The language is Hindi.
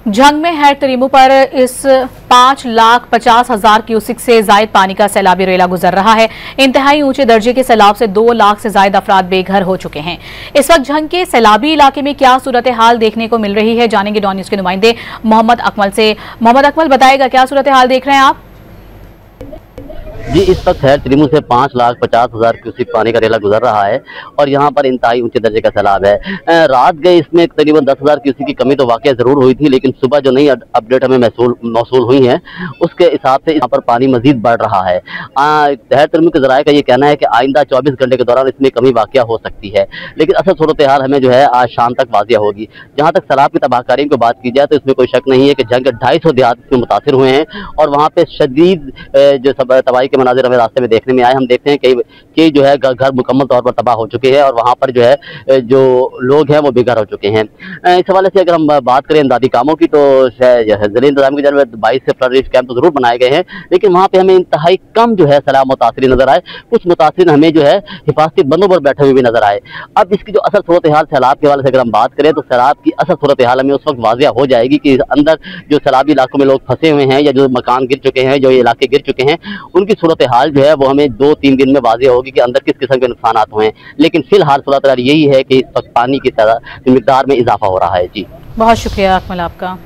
जंग में हैर तरीमू पर इस 5,50,000 क्यूसिक से जायद पानी का सैलाबी रेला गुजर रहा है। इंतहाई ऊंचे दर्जे के सैलाब से 2 लाख से जायद अफराद बेघर हो चुके हैं। इस वक्त जंग के सैलाबी इलाके में क्या सूरत हाल देखने को मिल रही है, जानेंगे डॉन न्यूज के नुमाइंदे मोहम्मद अकमल से। मोहम्मद अकमल, बताएगा क्या सूरत हाल देख रहे हैं आप? जी, इस वक्त हैर तरीमू से 5,50,000 क्यूसिक पानी का रेला गुजर रहा है और यहाँ पर इंतहाई ऊंचे दर्जे का सैलाब है। रात गए इसमें तकरीबन 10,000 क्यूसिक की कमी तो वाकई जरूर हुई थी, लेकिन सुबह जो नई अपडेट हमें मौसूल हुई है उसके हिसाब से यहाँ पर पानी मजीद बढ़ रहा है। हैर तरीमू के जराये का ये कहना है कि आइंदा 24 घंटे के दौरान इसमें कमी वाकया हो सकती है, लेकिन असल सूरत हाल हमें जो है आज शाम तक वाजिया होगी। जहाँ तक सैलाब की तबाहकारी की बात की जाए तो इसमें कोई शक नहीं है कि जंग 250 देहात इसमें मुतासर हुए हैं और वहाँ पे शदीद जो तबाही के मनाजिर हमें रास्ते में देखने में आए। हम देखते हैं कई जो है घर मुकम्मल तौर पर तबाह हो चुके हैं और वहाँ पर जो है जो लोग हैं वो बेघर हो चुके हैं। इस हवाले से अगर हम बात करें इमदादी कामों की तो ज़िले इंतजाम की जानब 22 से रिलीफ कैंप तो जरूर बनाए गए हैं, लेकिन वहाँ पे हमें इंतहाई कम जो है सैलाब मुतासरीन नजर आए। कुछ मुतासरीन हमें जो है हिफाजती बंदों पर बैठे हुए भी नजर आए। अब इसकी जो असल सूरत हाल सैलाब के हवाले से अगर हम बात करें तो सैलाब की असल सूरत हाल हमें उस वक्त वाजिया हो जाएगी कि अंदर जो सैलाबी इलाकों में लोग फंसे हुए हैं या जो मकान गिर चुके हैं, जो इलाके गिर चुके हैं, उनकी सूरत हाल जो है वो हमें 2-3 दिन में वाजिया होगी कि अंदर किस किस्म के नुकसान हुए हैं। लेकिन फिलहाल सूरत हाल यही है कि इस वक्त पानी की मिकदार में इजाफा हो रहा है। जी, बहुत शुक्रिया अकमल आपका।